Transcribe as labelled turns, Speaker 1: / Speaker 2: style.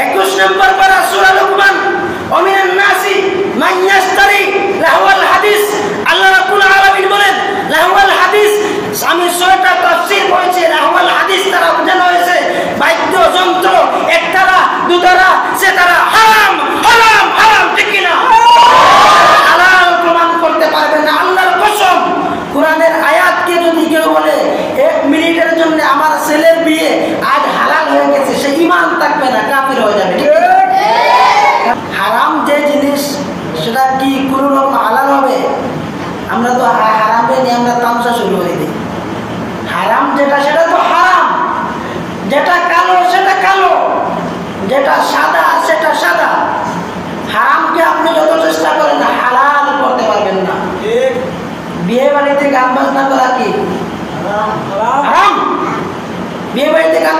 Speaker 1: 21 নম্বর পারা সূরা লুকমান, ওমিনান নাসি মান ইয়াশতারি লাহওয়াল হাদিস। আল্লাহ রাব্বুল আলামিন বলেন লাহওয়াল হাদিস, আমি সূরাটা তাফসীর করেছি, লাহওয়াল হাদিস তারা বোঝানো হয়েছে বাদ্যযন্ত্র, একতারা দুতারা সেতারা, হারাম হারাম হারাম, ঠিক কিনা? হালাল প্রমাণ করতে পারবে না আল্লাহর কসম। কোরআনের আয়াতকে যদি কেউ বলে 1 মিনিটের জন্য আমার ছেলের বিয়ে আজ হালাল হয়ে গেছে, সে ঈমান থাকবে না, কাফির হয়ে যাবে। হারাম যে জিনিস সেটা কি কোনো রকম হালাল হবে? আমরা তো হারামে নিয়ে আমরা তামসা শুরু করে দিই। হারাম যেটা সেটা তো হারাম, যেটা কালো সেটা কালো, যেটা সাদা সেটা সাদা। হারামকে আপনি যত চেষ্টা করেন হালাল করতে পারবেন না। বিয়ে বাড়িতে গান বাজনা করা কি হারাম? বিয়ে বাড়িতে গান